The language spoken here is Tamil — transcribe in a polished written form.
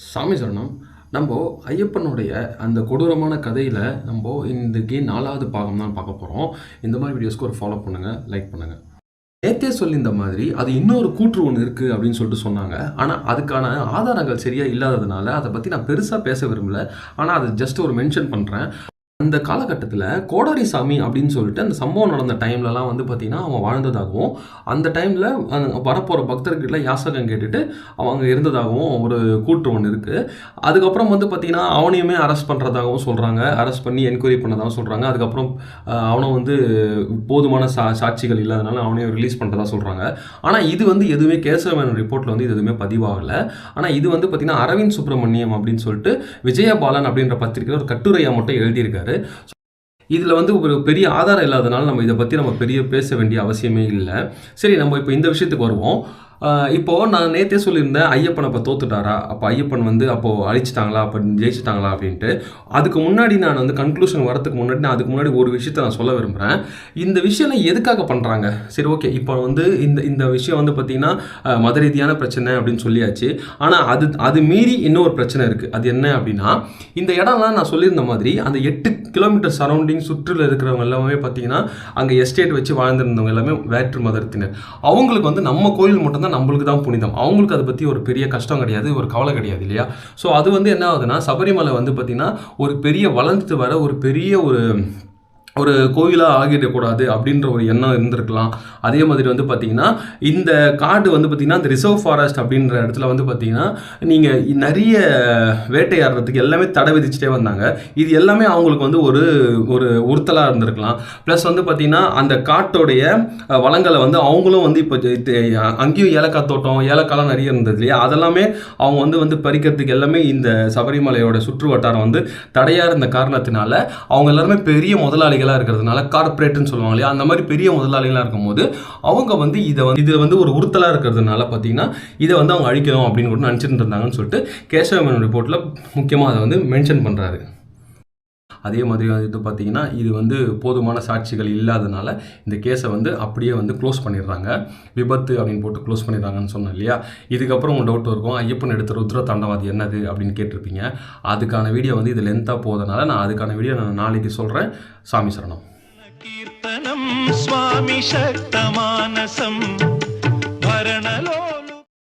சாமி சரணம். நம்ப ஐயப்பனுடைய அந்த கொடூரமான கதையில இன்னைக்கு 4வது பாகம் தான் பார்க்க போறோம். இந்த மாரி வீடியோஸ்க்கு ஒரு ஃபாலோ பண்ணுங்க, லைக் பண்ணுங்க. நேத்தே சொல்லியிருந்த மாதிரி, அது இன்னொரு கூற்று ஒண்ணு இருக்கு அப்படின்னு சொல்லிட்டு சொன்னாங்க. ஆனா, அதுக்கான ஆதாரங்கள் சரியா இல்லாததுனால, அத பத்தி நான் பெருசா பேச விரும்பல. ஆனா, அது ஜஸ்ட் ஒரு மென்ஷன் பண்றேன். அந்த காலகட்டத்தில கோடாரி சாமி அப்படின்னு சொல்லிட்டு அந்த சம்பவம் நடந்த டைம்லலாம் பார்த்தீங்கன்னா, அவன் வாழ்ந்ததாகவும், அந்த டைம்ல வரப்போற பக்தர்கிட்ட யாசகம் கேட்டுட்டு அவங்க இருந்ததாகவும் ஒரு கூற்று ஒண்ணு இருக்கு. அதுக்கப்புறம் பார்த்தீங்கன்னா, அவனையுமே அரெஸ்ட் பண்றதாகவும் சொல்றாங்க. அரெஸ்ட் பண்ணி என்கொயரி பண்ணதாகவும் சொல்றாங்க. அதுக்கப்புறம் அவன போதுமான சாட்சிகள் இல்லாதனால அவனையும் ரிலீஸ் பண்றதா சொல்றாங்க. ஆனா இது எதுவுமே கேசவ மேனன் ரிப்போர்ட்ல இது எதுவுமே பதிவாகல. ஆனா இது பார்த்தீங்கன்னா, அரவிந்த் சுப்ரமணியம் அப்படின்னு சொல்லிட்டு விஜயபாலன் அப்படின்ற பத்திரிகையில ஒரு கட்டுரையா மட்டும் எழுதியிருக்காரு. இதுல ஒரு பெரிய ஆதாரம் இல்லாதனால நம்ம இத பத்தி பெரிய பேச வேண்டிய அவசியமே இல்ல. சரி, நம்ம இப்ப இந்த விஷயத்துக்கு வருவோம். இப்போ நான் நேத்தே சொல்லியிருந்தேன், ஐயப்பன் அப்ப தோத்துட்டாரா? அப்ப ஐயப்பன் அப்போ அழிச்சிட்டாங்களா? அப்ப ஜெயிச்சிட்டாங்களா? அப்படின்ட்டு. அதுக்கு முன்னாடி நான் கன்க்ளூஷன் வரதுக்கு முன்னாடி நான் அதுக்கு முன்னாடி ஒரு விஷயத்த நான் சொல்ல விரும்புறேன். இந்த விஷயம்லாம் எதுக்காக பண்றாங்க? சரி, ஓகே. இப்போ இந்த இந்த விஷயம் பார்த்தீங்கன்னா, மத ரீதியான பிரச்சனை அப்படின்னு சொல்லியாச்சு. ஆனா அது மீறி இன்னொரு பிரச்சனை இருக்கு. அது என்ன அப்படின்னா, இந்த இடம்லாம் நான் சொல்லியிருந்த மாதிரி அந்த 8 கிலோமீட்டர் சரௌண்டிங் சுற்றில இருக்கிறவங்க எல்லாமே பார்த்தீங்கன்னா, அங்க எஸ்டேட் வச்சு வாழ்ந்திருந்தவங்க எல்லாமே வேற்று மதத்தினர். அவங்களுக்கு நம்ம கோயில் மட்டும் தான் நம்மளுக்கு தான் புனிதம். அவங்களுக்கு அதை பத்தி ஒரு பெரிய கஷ்டம் கிடையாது, ஒரு கவலை கிடையாது இல்லையா? ஸோ அது என்ன ஆகுதுன்னா, சபரிமலை பார்த்தீங்கன்னா, ஒரு பெரிய வளர்ந்துட்டு வர ஒரு பெரிய ஒரு கோயிலாக ஆகிடக்கூடாது அப்படின்ற ஒரு எண்ணம் இருந்திருக்கலாம். அதே மாதிரி பார்த்தீங்கன்னா, இந்த காடு பார்த்தீங்கன்னா, இந்த ரிசர்வ் ஃபாரஸ்ட் அப்படின்ற இடத்துல பார்த்தீங்கன்னா, நீங்கள் நிறைய வேட்டையாடுறதுக்கு எல்லாமே தடை விதிச்சுட்டே வந்தாங்க. இது எல்லாமே அவங்களுக்கு ஒரு ஒரு உறுத்தலாக இருந்திருக்கலாம். ப்ளஸ் பார்த்தீங்கன்னா, அந்த காட்டோடைய வளங்களை அவங்களும் இப்போ அங்கேயும் ஏலக்காய் தோட்டம், ஏலக்காய்லாம் நிறைய இருந்தது இல்லையா? அதெல்லாமே அவங்க பறிக்கிறதுக்கு எல்லாமே இந்த சபரிமலையோட சுற்று வட்டாரம் தடையாக இருந்த காரணத்தினால அவங்க எல்லாருமே பெரிய முதலாளிகள் இருக்கிறதுனால, கார்ப்பரேட்னு சொல்லுவாங்க இல்லையா? அந்த மாதிரி பெரிய முதலாளிகளா இருக்கும்போது அவங்க இது ஒரு உறுத்தலா இருக்கிறதுனால பார்த்தீங்கன்னா, இதை அவங்க அழிக்கணும் அப்படின்னு கூட நினைச்சிட்டு இருந்தாங்கன்னு சொல்லிட்டு கேசவ மேனன் ரிப்போர்ட்ல முக்கியமா அதை மென்ஷன் பண்றாரு. அதே மாதிரி பார்த்தீங்கன்னா, இது போதுமான சாட்சிகள் இல்லாதனால இந்த கேஸை அப்படியே க்ளோஸ் பண்ணிடுறாங்க. விபத்து அப்படின்னு போட்டு க்ளோஸ் பண்ணிடுறாங்கன்னு சொன்னேன் இல்லையா? இதுக்கப்புறம் உங்கள் டவுட் இருக்கும், ஐயப்பன் எடுத்த ருத்ர தாண்டவம் அது என்னது அப்படின்னு கேட்டிருப்பீங்க. அதுக்கான வீடியோ இது லென்த்தாக போவதனால நான் அதுக்கான வீடியோ நான் நாளைக்கு சொல்கிறேன். சாமி சரணம். கீர்த்தனம் சுவாமி சக்தமானசம் பரணலோ